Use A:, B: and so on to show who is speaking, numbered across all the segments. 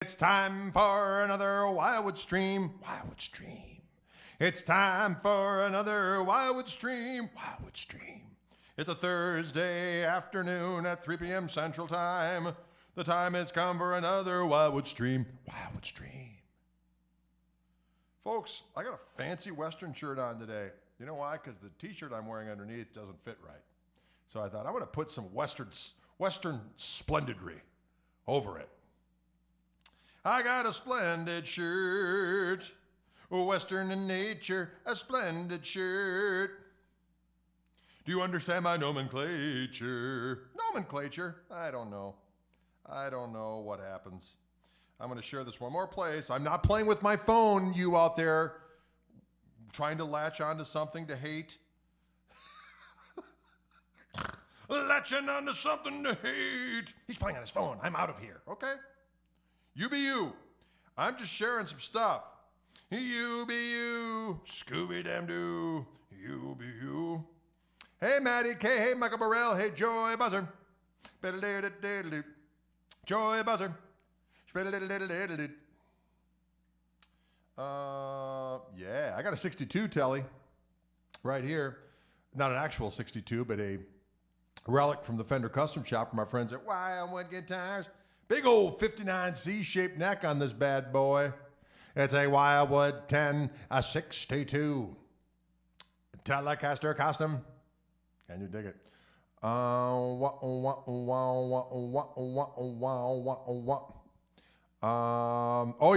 A: It's time for another Wildwood stream. Wildwood stream. It's time for another Wildwood stream. Wildwood stream. It's a Thursday afternoon at 3 p.m. Central Time. The time has come for another Wildwood stream. Wildwood stream. Folks, I got a fancy Western shirt on today. You know why? Because the t-shirt I'm wearing underneath doesn't fit right. So I thought I'm going to put some Western splendidry over it. I got a splendid shirt, Western in nature, a splendid shirt. Do you understand my nomenclature? Nomenclature? I don't know. I don't know what happens. I'm going to share this one more place. I'm not playing with my phone, you out there trying to latch onto something to hate. Latching onto something to hate. He's playing on his phone. I'm out of here, okay? You be you. I'm just sharing some stuff. You be you. Scooby-Dam-Doo. You be you. Hey, Maddie K. Hey, Michael Burrell. Hey, Joy Buzzer. Joy Buzzer. Yeah, I got a 62 telly right here. Not an actual 62, but a Relic from the Fender Custom Shop from our friends at Wildwood Guitars. Big old 59 C-shaped neck on this bad boy. It's a Wildwood 10, a 62. Telecaster custom. Can you dig it? Oh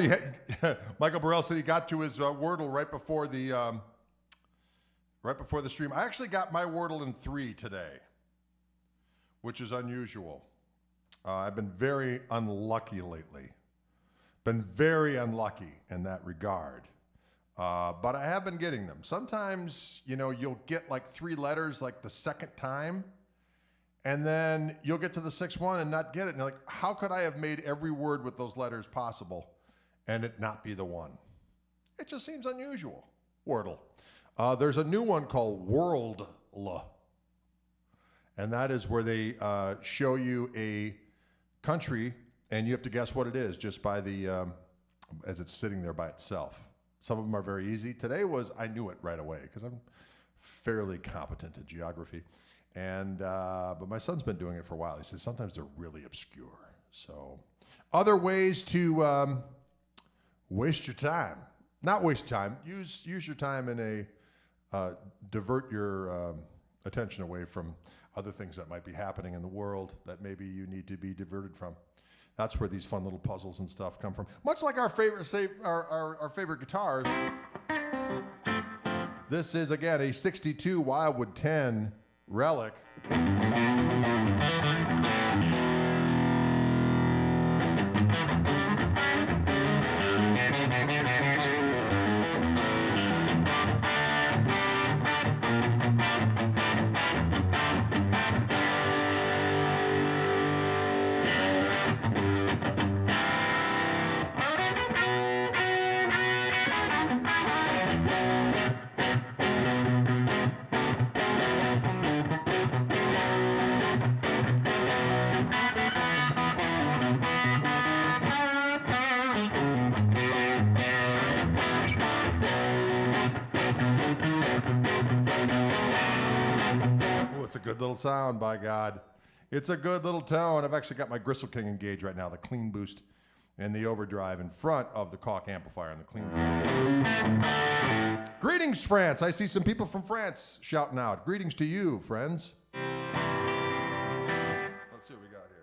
A: yeah. Michael Burrell said he got to his Wordle right before the stream. I actually got my Wordle in 3 today, which is unusual. I've been very unlucky lately. Been very unlucky in that regard. But I have been getting them. Sometimes, you know, you'll get like 3 letters like the second time, and then you'll get to the 6th one and not get it. And you're like, how could I have made every word with those letters possible and it not be the one? It just seems unusual. Wordle. There's a new one called Worldle. And that is where they show you a country and you have to guess what it is just by the, as it's sitting there by itself. Some of them are very easy. Today I knew it right away because I'm fairly competent in geography. And, but my son's been doing it for a while. He says sometimes they're really obscure. So other ways to waste your time. Not waste time. Use your time in a, divert your attention away from other things that might be happening in the world that maybe you need to be diverted from. That's where these fun little puzzles and stuff come from. Much like our favorite guitars. This is, again, a 62 Wildwood 10 Relic. It's a good little sound, by God. It's a good little tone. I've actually got my Gristle King engaged right now, the clean boost and the overdrive in front of the Koch amplifier on the clean side. Greetings, France. I see some people from France shouting out. Greetings to you, friends. Let's see what we got here.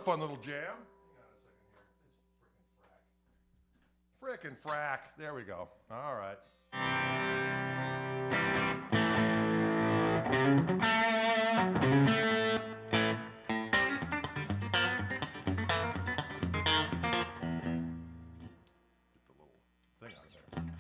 A: fun little jam. Hang on a second here. This frickin' frack. There we go. All right. Get the little thing out of there.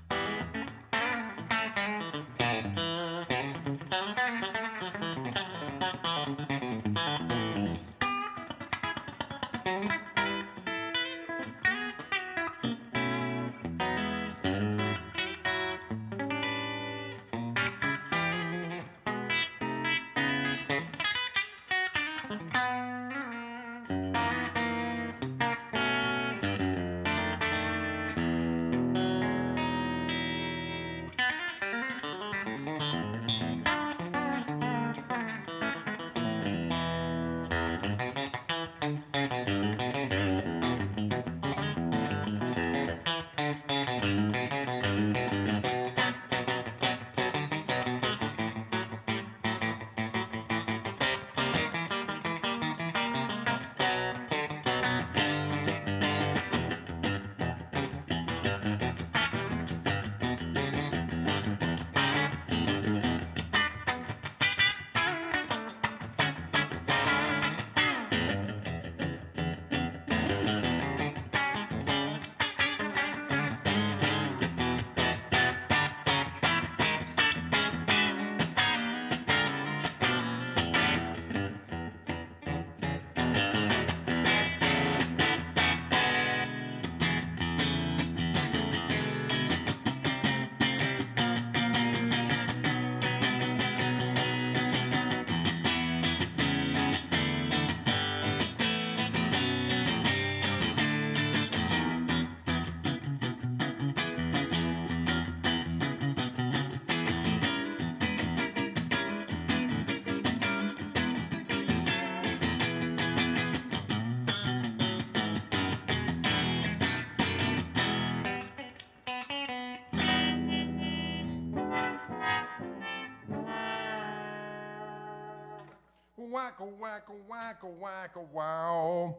A: Wacka, wacka, wacka, wacka, wow.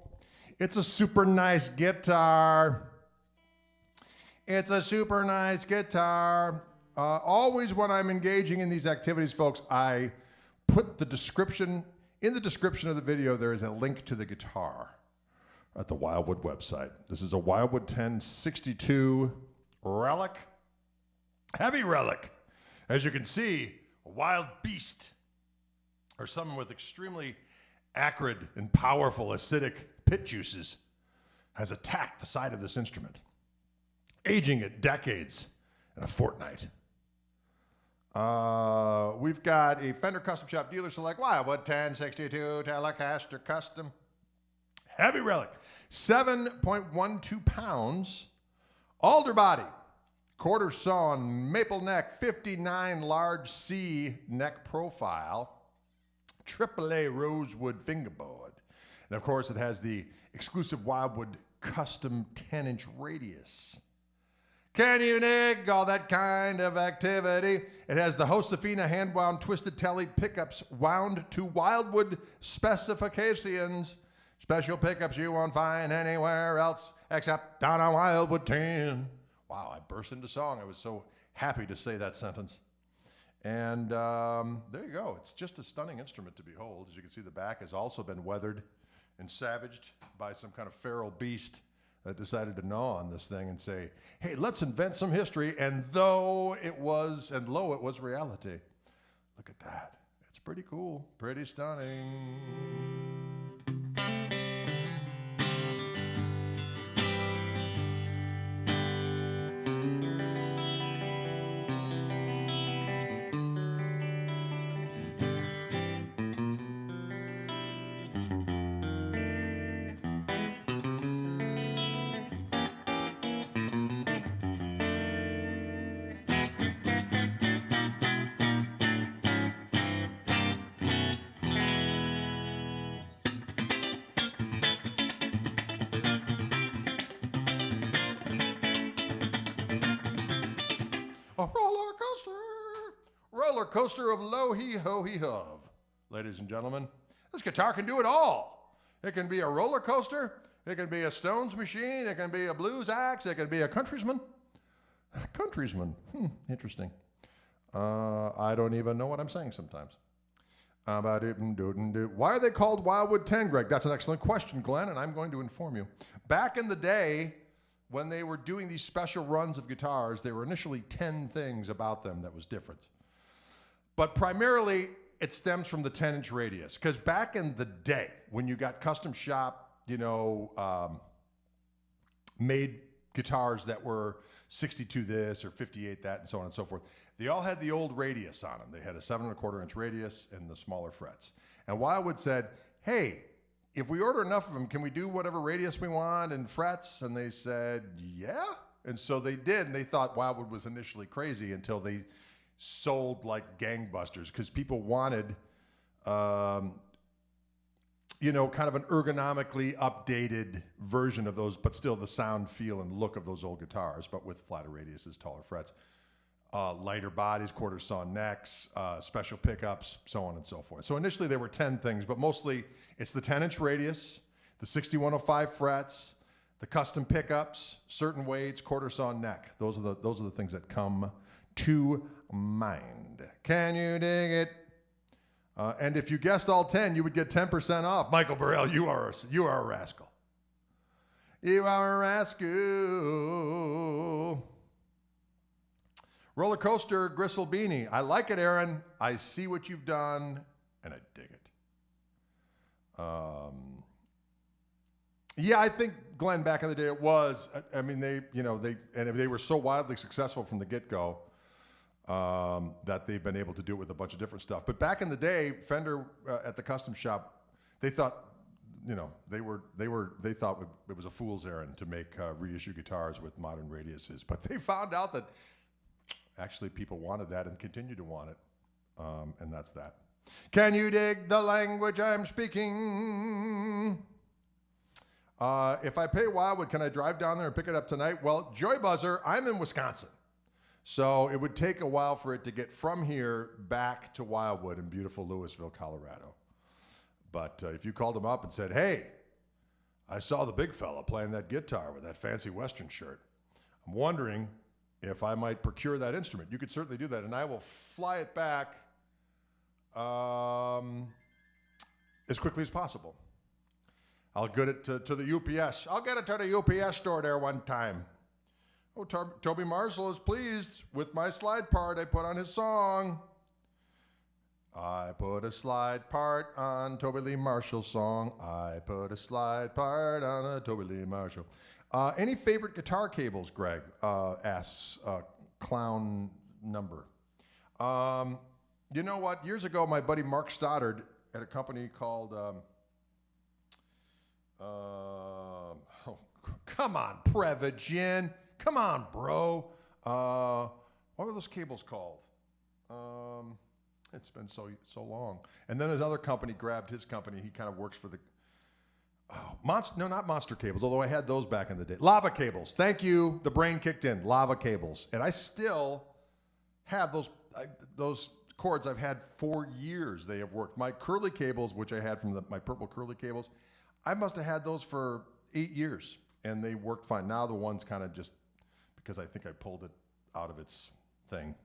A: It's a super nice guitar. It's a super nice guitar. Always when I'm engaging in these activities, folks, I put the description, in the description of the video, there is a link to the guitar at the Wildwood website. This is a Wildwood 1062 Relic, heavy Relic. As you can see, a wild beast, or someone with extremely acrid and powerful acidic pit juices, has attacked the side of this instrument, aging it decades in a fortnight. We've got a Fender Custom Shop Dealer Select Wildwood 1062 Telecaster Custom heavy Relic, 7.12 pounds, alder body, quarter sawn, maple neck, 59 large C neck profile, AAA rosewood fingerboard. And of course, it has the exclusive Wildwood custom 10-inch radius. Can you nig all that kind of activity? It has the Josefina hand-wound twisted telly pickups wound to Wildwood specifications. Special pickups you won't find anywhere else except on a Wildwood 10. Wow, I burst into song. I was so happy to say that sentence. And there you go. It's just a stunning instrument to behold. As you can see, the back has also been weathered and savaged by some kind of feral beast that decided to gnaw on this thing and say, hey, let's invent some history. And lo, it was reality. Look at that. It's pretty cool, pretty stunning. A roller coaster of low hee ho hee hov. Ladies and gentlemen, this guitar can do it all. It can be a roller coaster. It can be a Stones machine. It can be a blues axe. It can be a countryman. Countryman. Interesting. I don't even know what I'm saying sometimes. Why are they called Wildwood 10, Greg? That's an excellent question, Glenn, and I'm going to inform you. Back in the day, when they were doing these special runs of guitars, there were initially 10 things about them that was different. But primarily, it stems from the 10-inch radius. Because back in the day, when you got custom shop, made guitars that were 62 this or 58 that and so on and so forth, they all had the old radius on them. They had a 7¼ inch radius and the smaller frets. And Wildwood said, hey, if we order enough of them, can we do whatever radius we want and frets? And they said, yeah. And so they did, and they thought Wildwood was initially crazy until they sold like gangbusters because people wanted, kind of an ergonomically updated version of those, but still the sound, feel, and look of those old guitars, but with flatter radiuses, taller frets, lighter bodies, quarter sawn necks, special pickups, so on and so forth. So initially there were 10 things, but mostly it's the 10-inch radius, the 6105 frets, the custom pickups, certain weights, quarter sawn neck. Those are the things that come to mind. Can you dig it? And if you guessed all 10, you would get 10% off. Michael Burrell, you are a rascal. You are a rascal. Roller coaster gristle beanie. I like it, Aaron. I see what you've done, and I dig it. Yeah, I think Glenn back in the day it was. I mean, they were so wildly successful from the get-go. That they've been able to do it with a bunch of different stuff. But back in the day, Fender at the custom shop, they thought, they thought it was a fool's errand to make reissue guitars with modern radiuses. But they found out that actually people wanted that and continue to want it, and that's that. Can you dig the language I'm speaking? If I pay Wildwood, can I drive down there and pick it up tonight? Well, Joy Buzzer, I'm in Wisconsin. So it would take a while for it to get from here back to Wildwood in beautiful Louisville, Colorado. But if you called him up and said, hey, I saw the big fella playing that guitar with that fancy Western shirt. I'm wondering if I might procure that instrument. You could certainly do that, and I will fly it back as quickly as possible. I'll get it to the UPS. I'll get it to the UPS store there one time. Oh, Toby Marshall is pleased with my slide part I put on his song. I put a slide part on Toby Lee Marshall's song. I put a slide part on a Toby Lee Marshall. Any favorite guitar cables, Greg? Asks Clown Number. You know what? Years ago, my buddy Mark Stoddard at a company called... come on, Prevagen. Come on, bro. What were those cables called? It's been so long. And then another company grabbed his company. He kind of works for the... not Monster cables, although I had those back in the day. Lava cables. Thank you. The brain kicked in. Lava cables. And I still have those cords I've had for years. They have worked. My curly cables, which I had from my purple curly cables, I must have had those for 8 years. And they worked fine. Now the one's kind of just... because I think I pulled it out of its thing,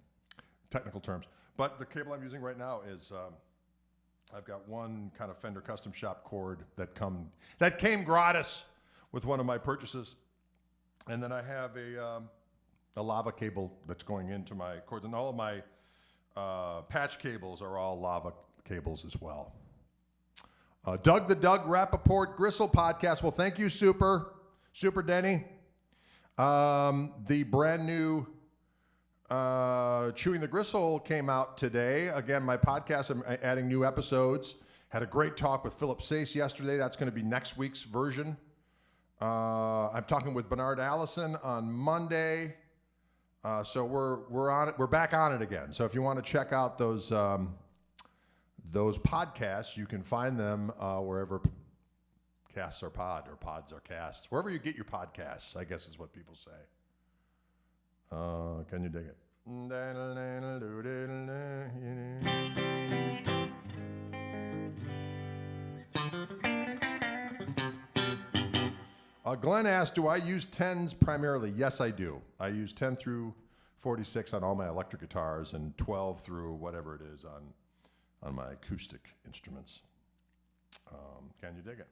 A: technical terms. But the cable I'm using right now is, I've got one kind of Fender custom shop cord that came gratis with one of my purchases. And then I have a lava cable that's going into my cords. And all of my patch cables are all lava cables as well. Doug the Doug Rappaport Gristle podcast. Well, thank you, Super Denny. The brand new Chewing the Gristle came out today. Again, my podcast, I'm adding new episodes. Had a great talk with Philip Sace yesterday. That's going to be next week's version. I'm talking with Bernard Allison on Monday. So we're on it. We're back on it again. So if you want to check out those podcasts, you can find them wherever casts are pod or pods are casts. Wherever you get your podcasts, I guess is what people say. Can you dig it? Glenn asked, do I use 10s primarily? Yes, I do. I use 10 through 46 on all my electric guitars and 12 through whatever it is on my acoustic instruments. Can you dig it?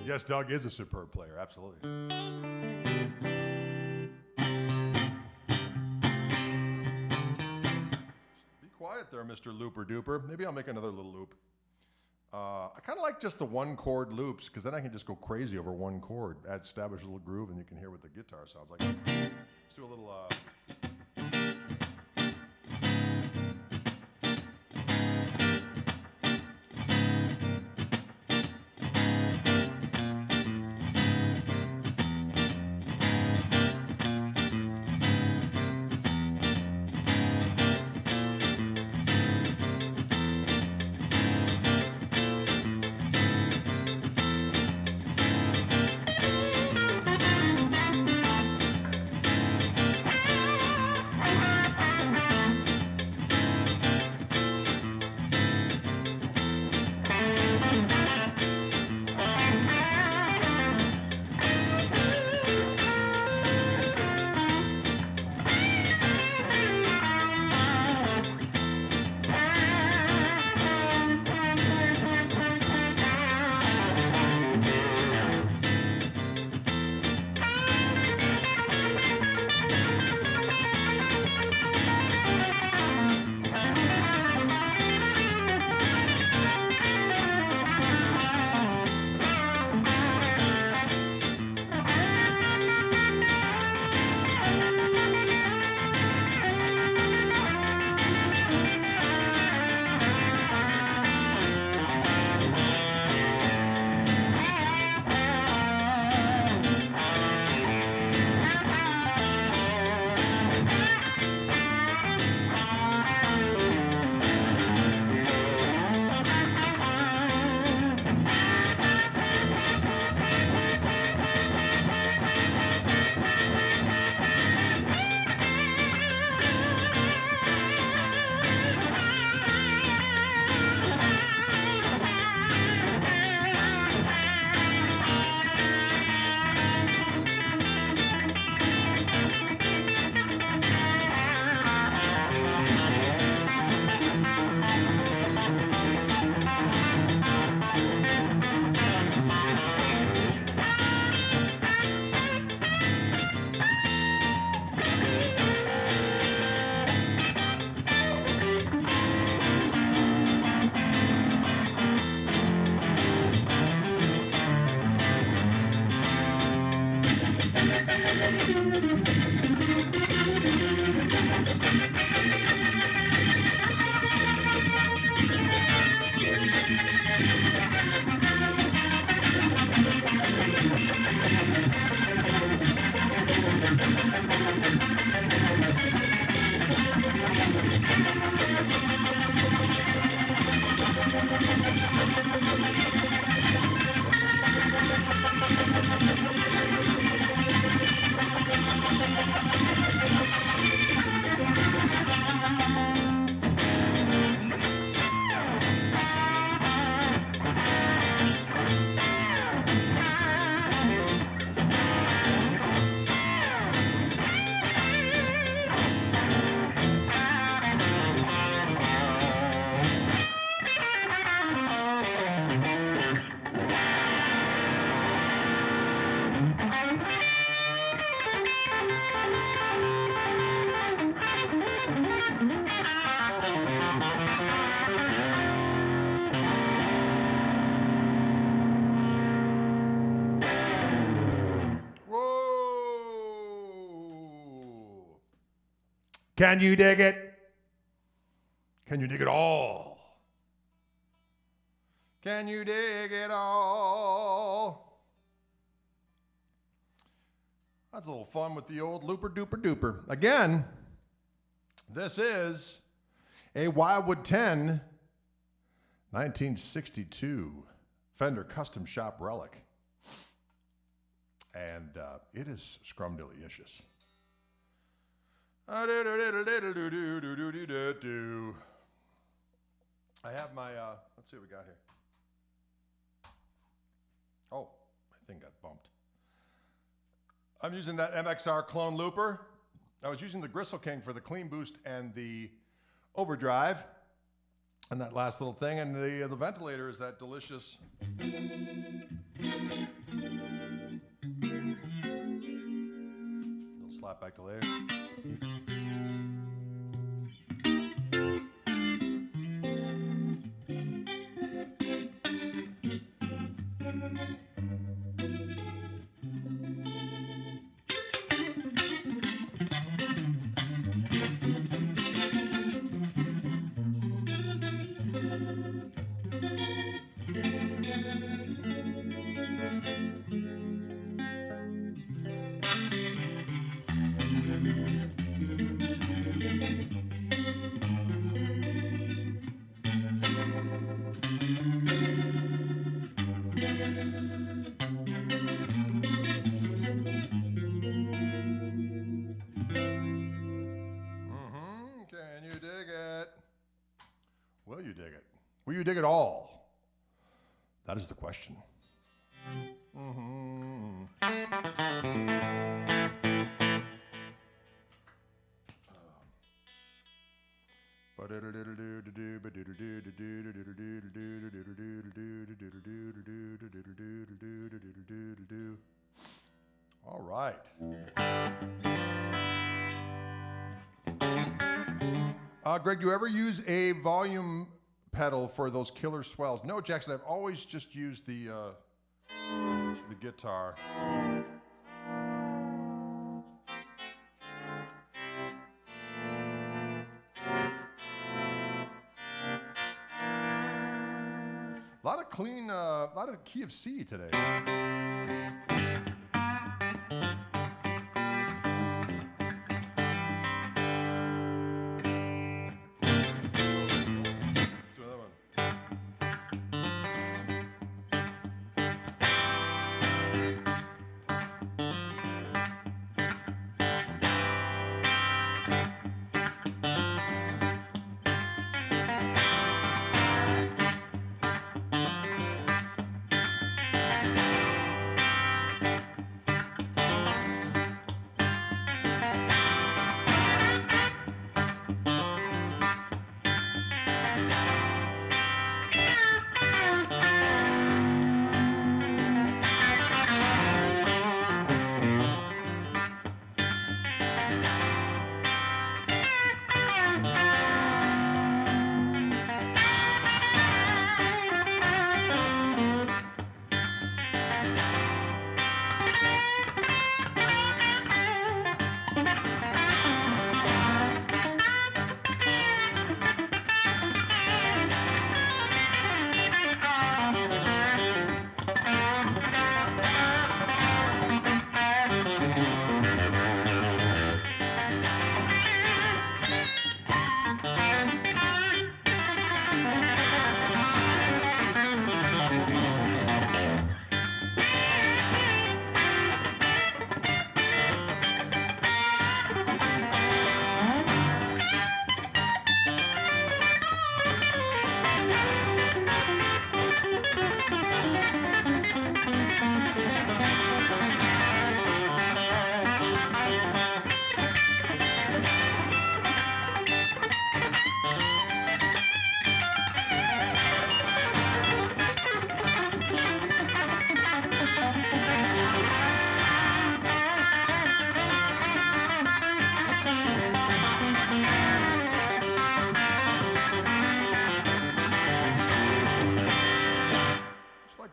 A: Yes, Doug is a superb player, absolutely. Be quiet there, Mr. Looper Duper. Maybe I'll make another little loop. I kind of like just the one chord loops because then I can just go crazy over one chord, establish a little groove, and you can hear what the guitar sounds like. Let's do a little. Can you dig it? Can you dig it all? Can you dig it all? That's a little fun with the old looper duper duper. Again, this is a Wildwood 10 1962 Fender Custom Shop Relic. And it is scrumdiddlyicious. I have my Let's see what we got here. Oh, my thing got bumped. I'm using that MXR clone looper. I was using the Gristle King for the clean boost and the overdrive, and that last little thing. And the ventilator is that delicious. Little slap back delay. Can you dig it? Will you dig it? Will you dig it all? That is the question. All right. Greg, do you ever use a volume pedal for those killer swells? No, Jackson, I've always just used the guitar. A lot of clean, a lot of key of C today.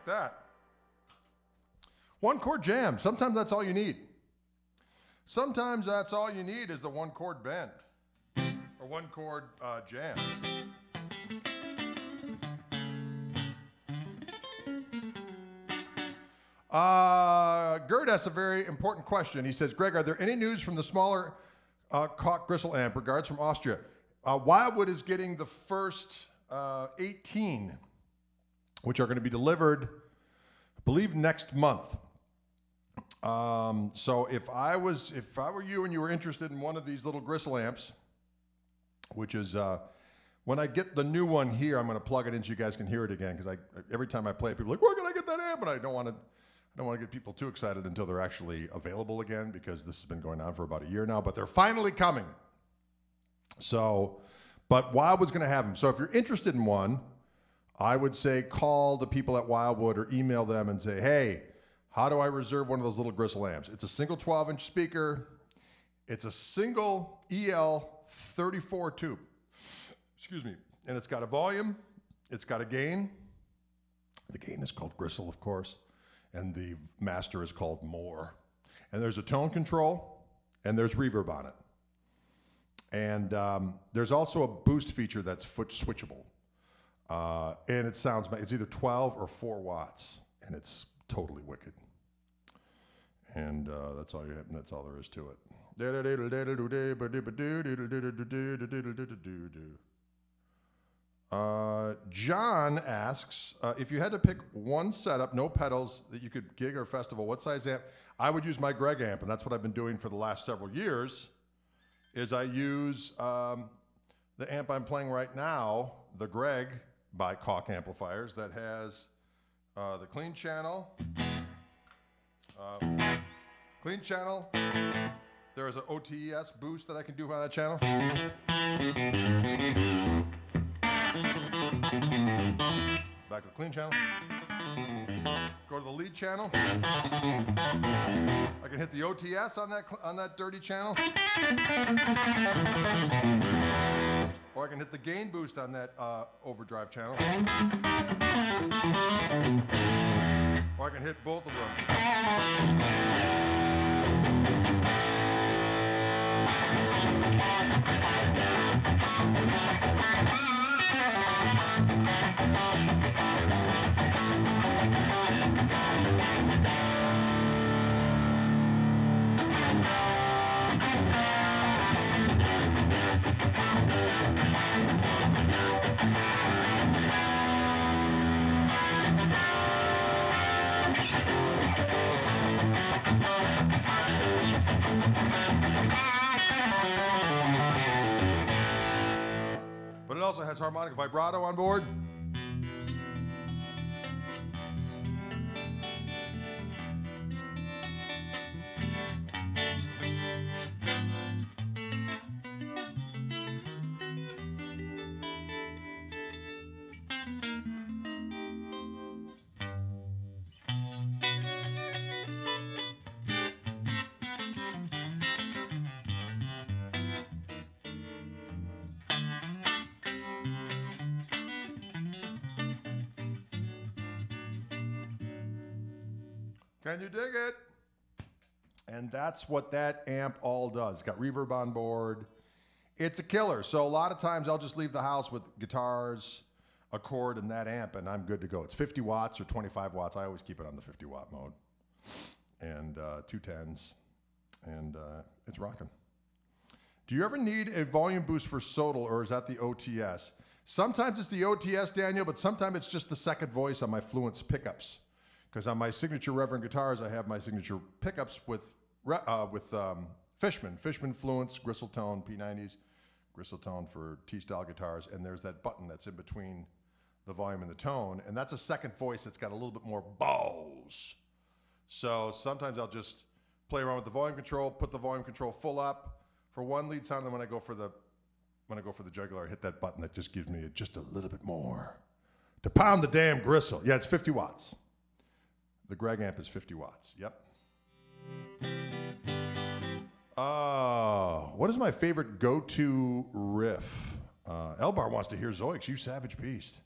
A: That. One chord jam. Sometimes that's all you need. Sometimes that's all you need is the one chord bend or one chord jam. Gerd asks a very important question. He says, Greg, are there any news from the smaller Koch Gristle amp? Regards from Austria. Wildwood is getting the first 18, which are going to be delivered, I believe, next month. So if I were you and you were interested in one of these little Gristle amps, which is When I get the new one here, I'm going to plug it in so you guys can hear it again, because every time I play it, people are like, where can I get that amp? And I don't want to get people too excited until they're actually available again, because this has been going on for about a year now, but they're finally coming. So, but Wildwood's going to have them. So if you're interested in one, I would say call the people at Wildwood or email them and say, hey, how do I reserve one of those little Gristle amps? It's a single 12-inch speaker. It's a single EL 34 tube. Excuse me. And it's got a volume. It's got a gain. The gain is called Gristle, of course. And the master is called More. And there's a tone control, and there's reverb on it. And there's also a boost feature that's foot switchable. And it sounds, it's either 12 or 4 watts, and it's totally wicked. And that's all you have, and that's all there is to it. John asks, if you had to pick one setup, no pedals, that you could gig or festival, what size amp? I would use my Greg amp, and that's what I've been doing for the last several years, is I use the amp I'm playing right now, the Greg by Koch amplifiers, that has the clean channel. There is an OTES boost that I can do on that channel. Back to the clean channel. Go to the lead channel. I can hit the OTS on that dirty channel. Or I can hit the gain boost on that overdrive channel. Or I can hit both of them. But it also has harmonic vibrato on board. Can you dig it? And that's what that amp all does. It's got reverb on board. It's a killer. So a lot of times I'll just leave the house with guitars, a chord, and that amp, and I'm good to go. It's 50 watts or 25 watts. I always keep it on the 50 watt mode. And 210s. And it's rocking. Do you ever need a volume boost for Sodal, or is that the OTS? Sometimes it's the OTS, Daniel, but sometimes it's just the second voice on my Fluence pickups. Because on my signature Reverend guitars, I have my signature pickups with Fishman Fluence, Gristle Tone P90s, Gristle Tone for T-style guitars, and there's that button that's in between the volume and the tone, and that's a second voice that's got a little bit more balls. So sometimes I'll just play around with the volume control, put the volume control full up for one lead sound, and then when I go for the jugular, I hit that button that just gives me just a little bit more to pound the damn gristle. Yeah, it's 50 watts. The Greg amp is 50 watts. Yep. What is my favorite go-to riff? Elbar wants to hear Zoics, you savage beast.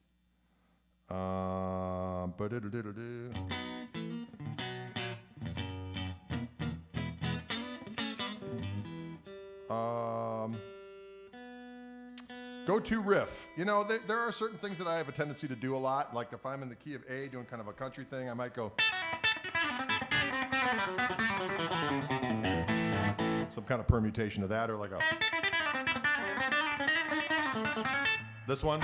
A: Go-to riff. You know, there are certain things that I have a tendency to do a lot. Like if I'm in the key of A doing kind of a country thing, I might go some kind of permutation of that, or like this one.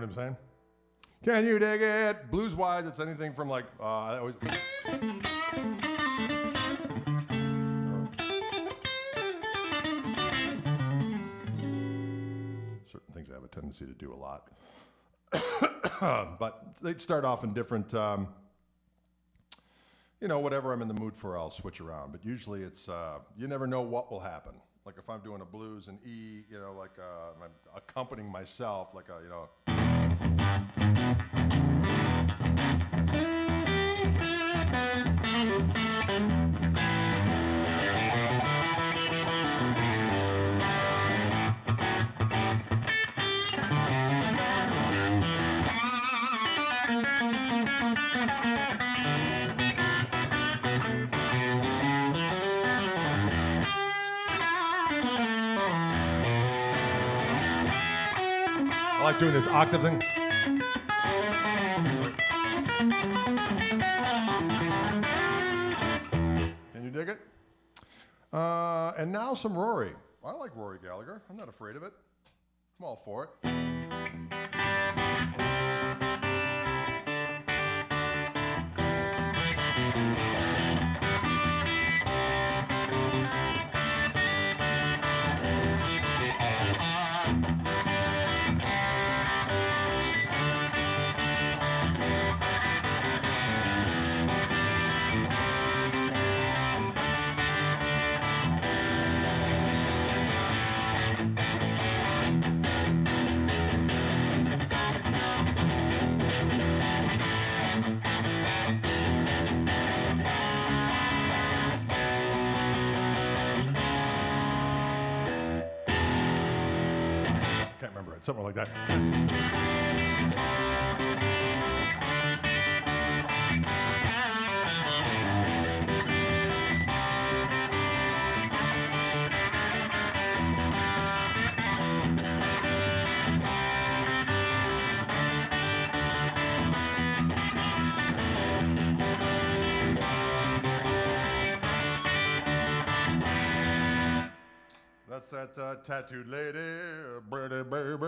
A: what I'm saying? Can you dig it? Blues-wise, it's anything from like, that was... Certain things I have a tendency to do a lot. But they'd start off in different, whatever I'm in the mood for, I'll switch around. But usually it's, you never know what will happen. Like if I'm doing a blues and E, I'm accompanying myself, like I like doing this octave thing. Can you dig it? And now some Rory. I like Rory Gallagher. I'm not afraid of it. I'm all for it. Can't remember it. Something like that. That's that tattooed lady, pretty baby.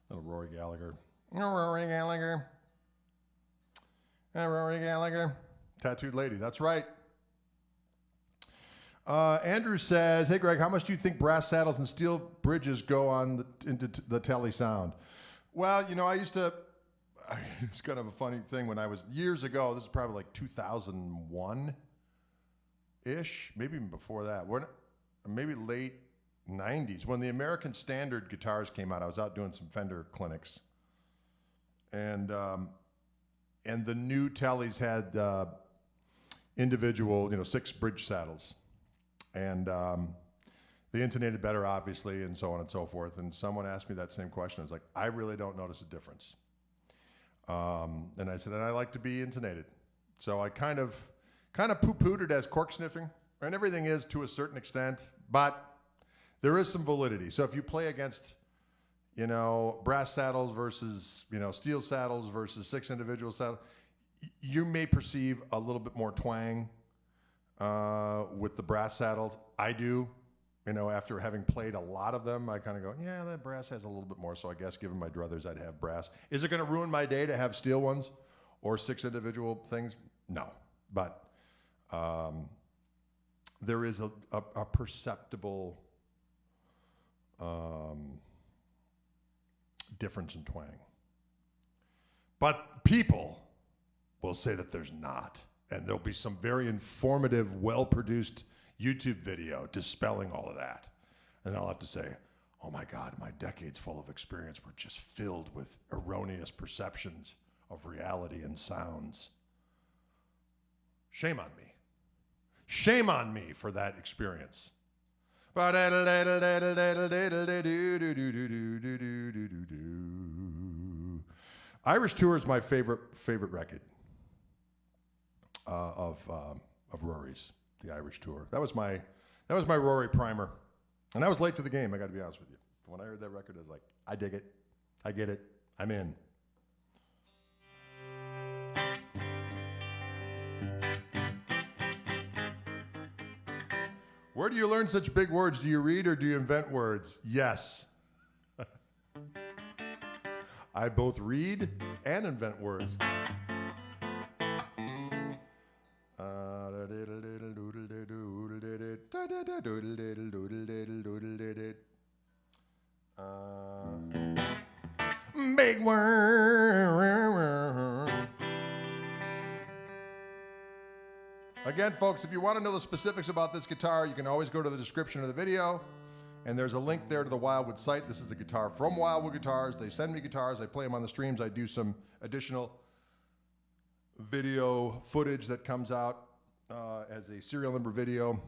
A: Little Rory Gallagher. Rory Gallagher. Rory Gallagher. Tattooed lady, that's right. Andrew says, hey Greg, how much do you think brass saddles and steel bridges go on into the Tele sound? Well, I used to, it's kind of a funny thing when I was, years ago, this is probably like 2001. Ish, maybe even before that. Maybe late 90s. When the American Standard guitars came out, I was out doing some Fender clinics. And the new Teles had individual, 6 bridge saddles. And they intonated better, obviously, and so on and so forth. And someone asked me that same question. I was like, I really don't notice a difference. And I said, and I like to be intonated. So I kind of poo-pooed it as cork sniffing, and everything is to a certain extent, but there is some validity. So if you play against, brass saddles versus, steel saddles versus 6 individual saddles, you may perceive a little bit more twang with the brass saddles. I do, after having played a lot of them, I kind of go, yeah, that brass has a little bit more, so I guess given my druthers, I'd have brass. Is it going to ruin my day to have steel ones or 6 individual things? No, but there is a perceptible difference in twang. But people will say that there's not. And there'll be some very informative, well-produced YouTube video dispelling all of that. And I'll have to say, oh my God, my decades full of experience were just filled with erroneous perceptions of reality and sounds. Shame on me. Shame on me for that experience. Irish Tour is my favorite record of Rory's, the Irish Tour. That was my Rory primer, and I was late to the game. I got to be honest with you. When I heard that record, I was like, I dig it, I get it, I'm in. Where do you learn such big words? Do you read or do you invent words? Yes. I both read and invent words. Big worm. Again, folks, if you want to know the specifics about this guitar, you can always go to the description of the video, and there's a link there to the Wildwood site. This is a guitar from Wildwood Guitars. They send me guitars. I play them on the streams. I do some additional video footage that comes out as a serial number video,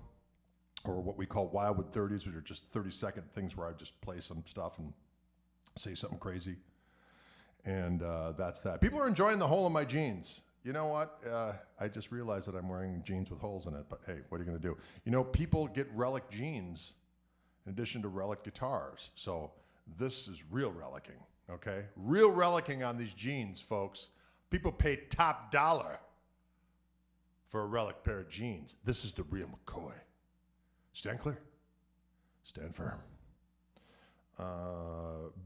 A: or what we call Wildwood 30s, which are just 30-second things where I just play some stuff and say something crazy. And that's that. People are enjoying the hole in my jeans. You know what? I just realized that I'm wearing jeans with holes in it, but hey, what are you going to do? You know, people get Relic jeans in addition to Relic guitars. So this is real relicking, okay? Real relicking on these jeans, folks. People pay top dollar for a Relic pair of jeans. This is the real McCoy. Stand clear. Stand firm.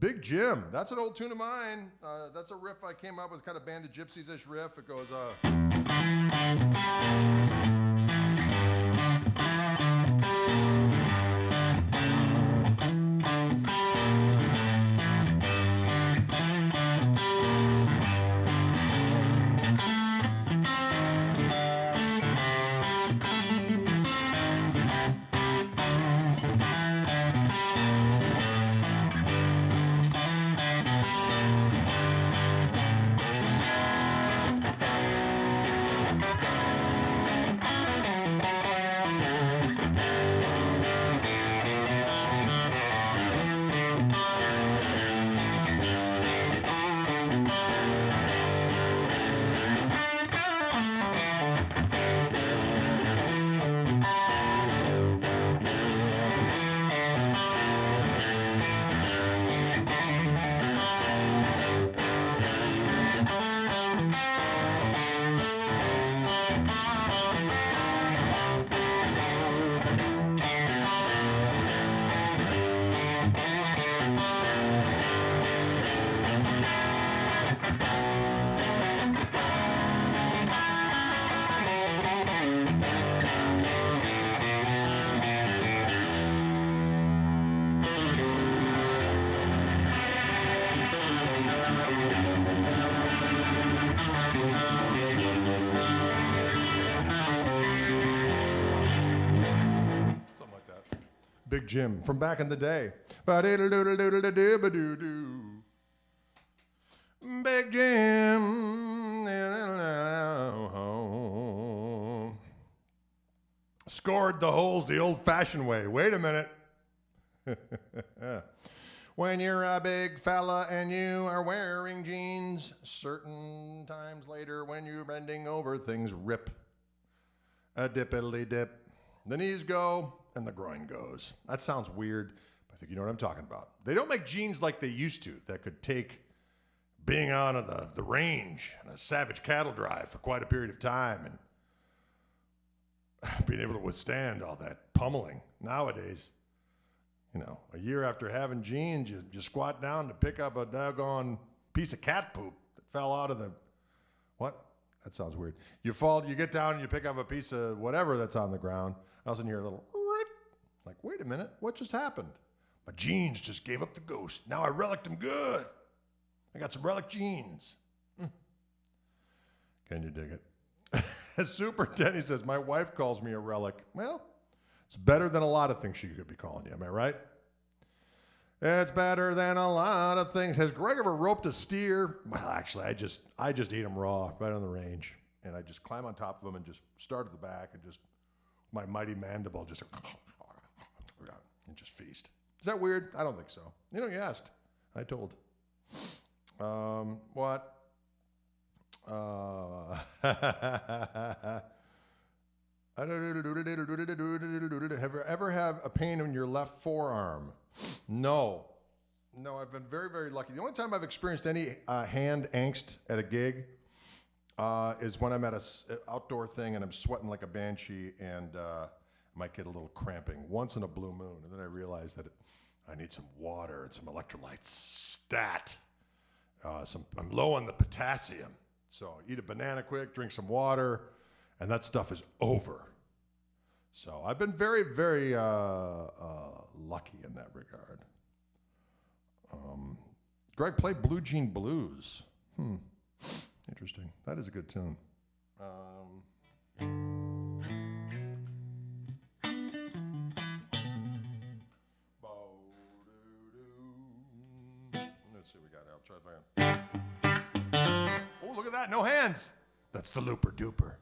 A: Big Jim, that's an old tune of mine. That's a riff I came up with, kind of Band of Gypsies-ish riff. It goes, Big Jim from back in the day. Big Jim. Scored the holes the old-fashioned way. Wait a minute. When you're a big fella and you are wearing jeans, certain times later when you're bending over, things rip. A dippity-dip. The knees go and the groin goes. That sounds weird, but I think you know what I'm talking about. They don't make jeans like they used to that could take being on the range and a savage cattle drive for quite a period of time and being able to withstand all that pummeling. Nowadays, you know, a year after having jeans, you squat down to pick up a doggone piece of cat poop that fell out of the, what? That sounds weird. You get down and you pick up a piece of whatever that's on the ground. All of a sudden you hear a little, like, wait a minute, what just happened? My jeans just gave up the ghost. Now I reliced them good. I got some Relic jeans. Can you dig it? Super Denny says, my wife calls me a Relic. Well, it's better than a lot of things she could be calling you. Am I right? It's better than a lot of things. Has Greg ever roped a steer? Well, actually, I just eat them raw right on the range. And I just climb on top of them and just start at the back and just, my mighty mandible just, and just feast. Is that weird? I don't think so. You know, you asked. I told. What? Have you ever have a pain in your left forearm? No. No, I've been very, very lucky. The only time I've experienced any hand angst at a gig is when I'm at an outdoor thing and I'm sweating like a banshee and might get a little cramping once in a blue moon. And then I realize that I need some water and some electrolytes. Stat. I'm low on the potassium. So eat a banana quick, drink some water, and that stuff is over. So I've been very, very lucky in that regard. Greg, play Blue Jean Blues. Interesting. That is a good tune. Let's see what we got. I'll try to find. Oh, look at that. No hands. That's the looper duper.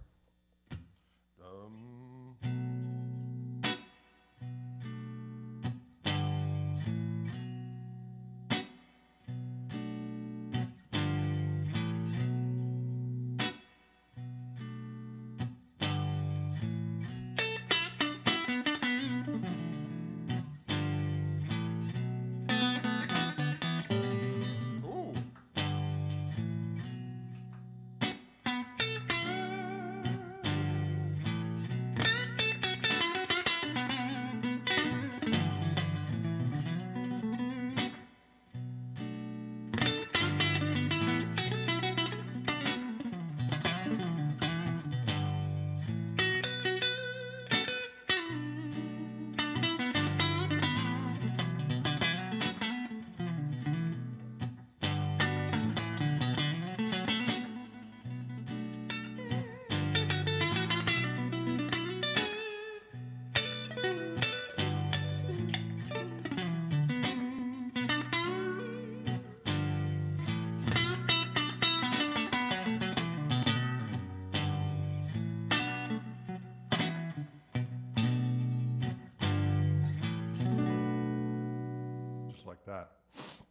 A: Like that.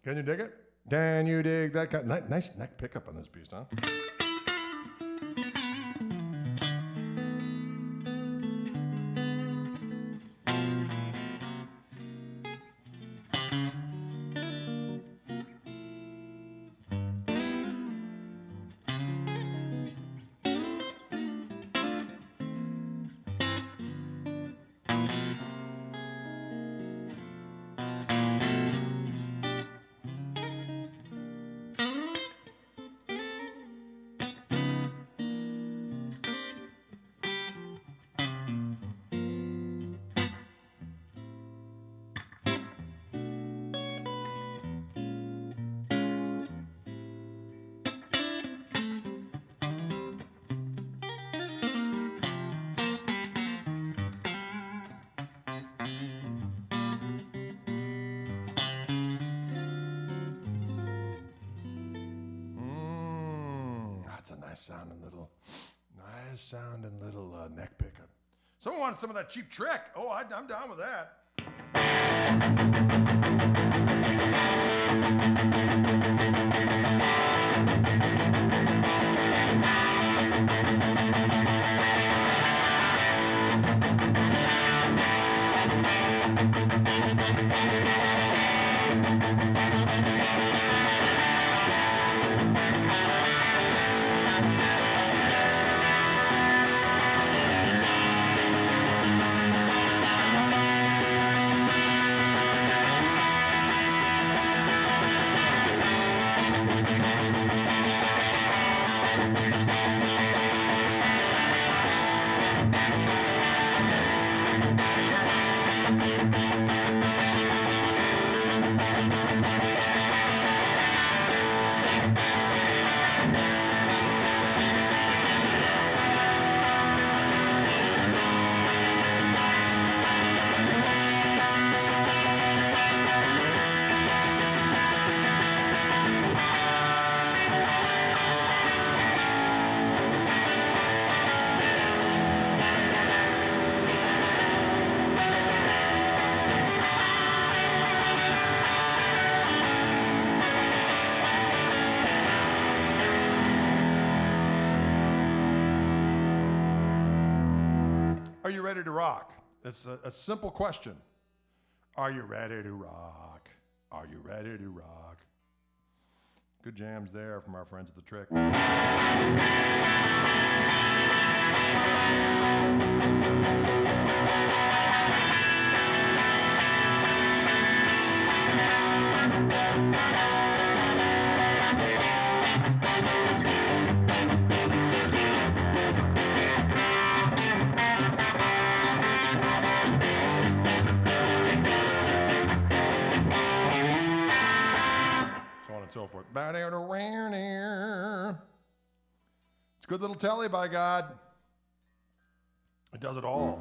A: Can you dig it? Can you dig that kind? Nice neck pickup on this beast, huh? That's a nice sounding little neck pickup. Someone wanted some of that Cheap Trick. Oh, I'm down with that. Are you ready to rock? It's a simple question. Are you ready to rock? Are you ready to rock? Good jams there from our friends at The Trick. a good little telly, by God. It does it all.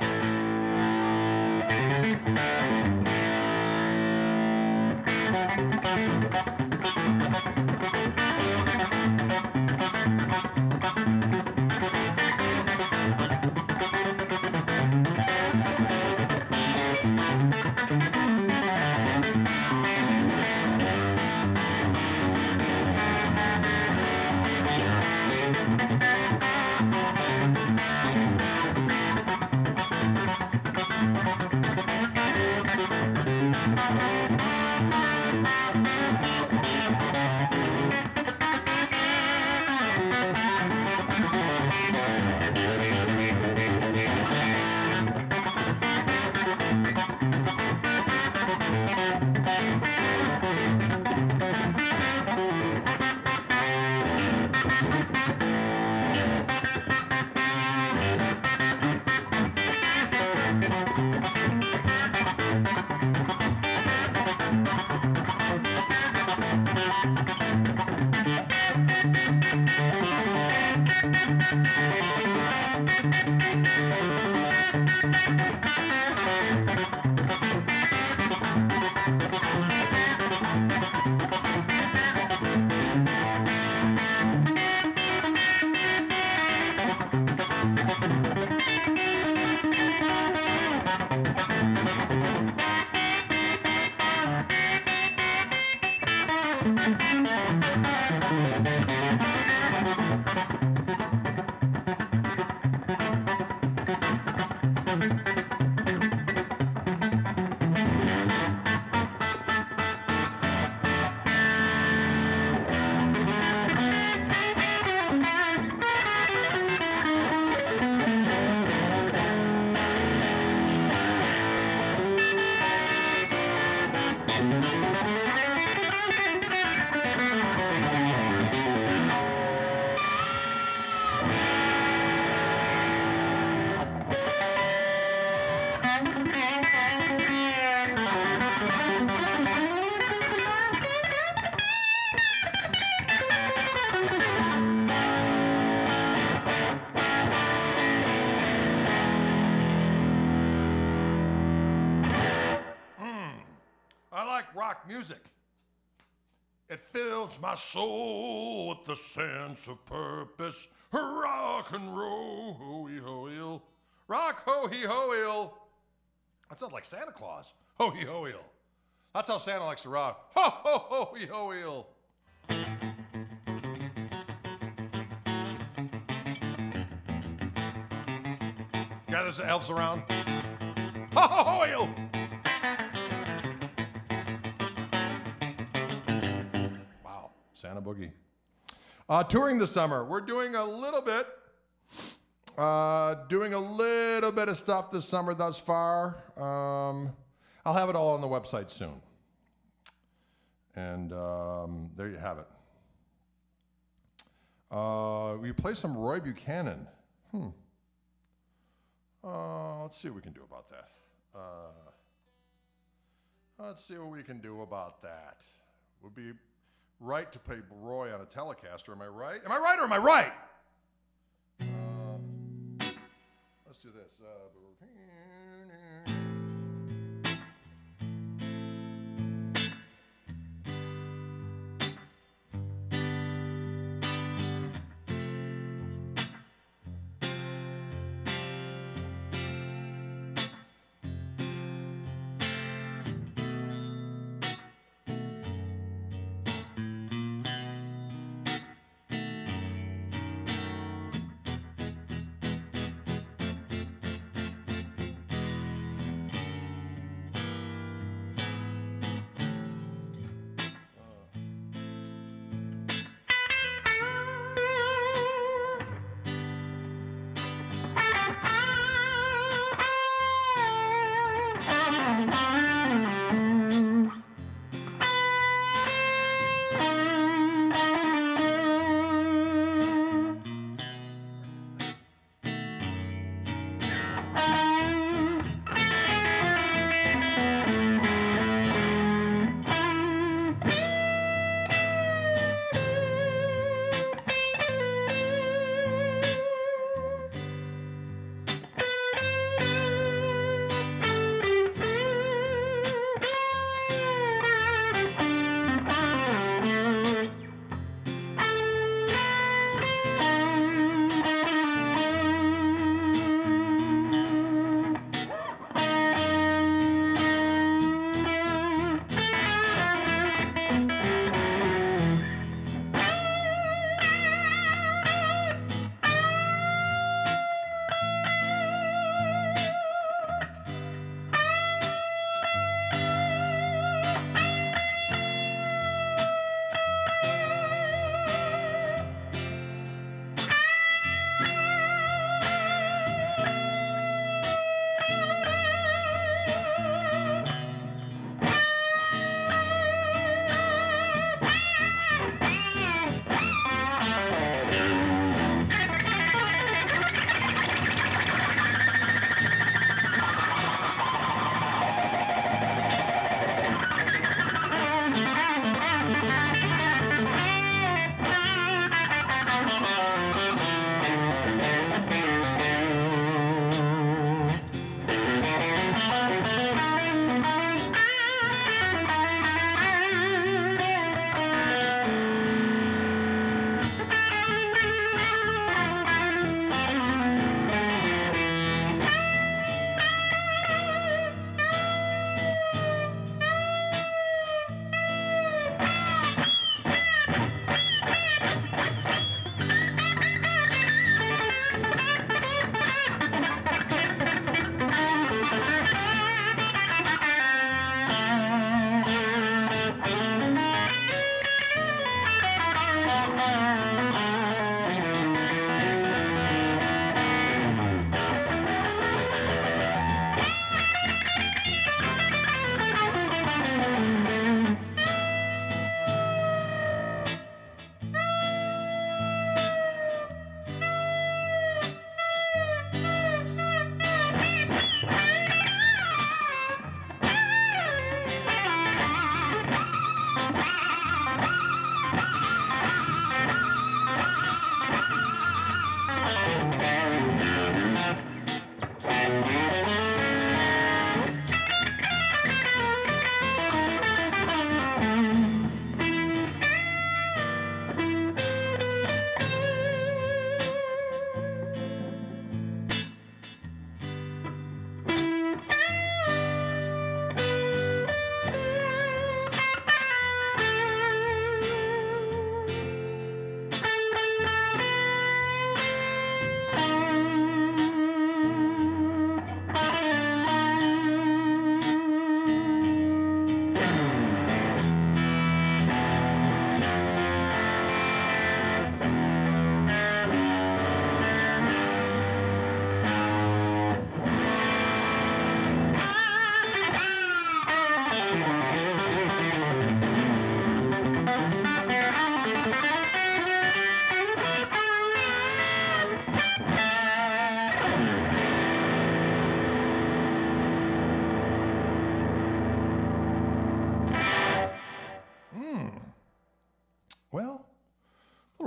A: Rock music. It fills my soul with the sense of purpose. Rock and roll, ho-ee-ho-eel. Rock, ho-hee-ho-eel. That sounds like Santa Claus. Ho-hee-ho-eel. That's how Santa likes to rock. Ho-ho-ho-hee-ho-eel. Gathers the elves around. Ho-ho-ho-eel. Santa Boogie. Touring this summer. We're doing a little bit of stuff this summer thus far. I'll have it all on the website soon. And there you have it. We play some Roy Buchanan. Let's see what we can do about that. Would be right to play Roy on a Telecaster. Am I right? Am I right or am I right? Let's do this.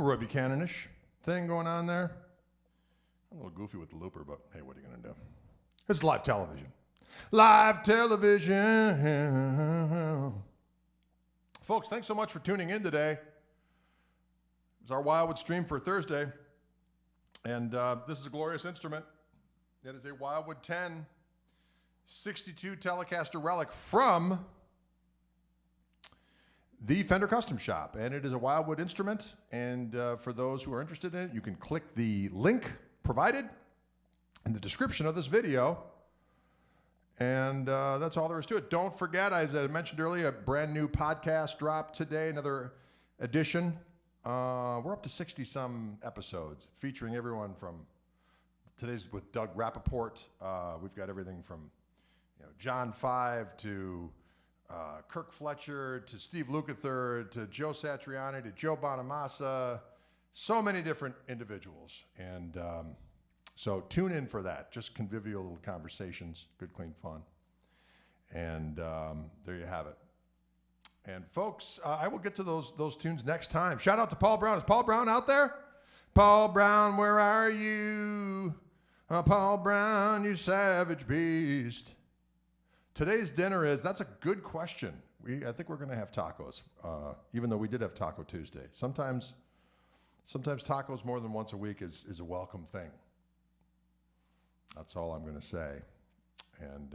A: Roy Buchanan-ish thing going on there. A little goofy with the looper, but hey, what are you going to do? It's live television. Live television. Folks, thanks so much for tuning in today. It's our Wildwood stream for Thursday. And this is a glorious instrument. It is a Wildwood 10 62 Telecaster Relic from the Fender Custom Shop. And it is a Wildwood instrument. And for those who are interested in it, you can click the link provided in the description of this video. And that's all there is to it. Don't forget, as I mentioned earlier, a brand new podcast dropped today, another edition. We're up to 60-some episodes featuring everyone from, today's with Doug Rappaport. We've got everything from John Five to Kirk Fletcher to Steve Lukather to Joe Satriani to Joe Bonamassa. So many different individuals. And so tune in for that. Just convivial little conversations, good, clean fun. And there you have it. And folks, I will get to those tunes next time. Shout out to Paul Brown. Is Paul Brown out there? Paul Brown, where are you? Paul Brown, you savage beast. Today's dinner is, that's a good question. I think we're going to have tacos, even though we did have Taco Tuesday. Sometimes tacos more than once a week is a welcome thing. That's all I'm going to say. And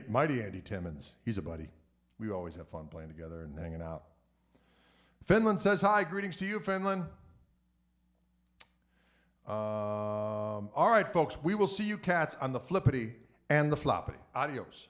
A: mighty Andy Timmons. He's a buddy. We always have fun playing together and hanging out. Finland says hi. Greetings to you, Finland. All right, folks. We will see you cats on the flippity and the floppity. Adios.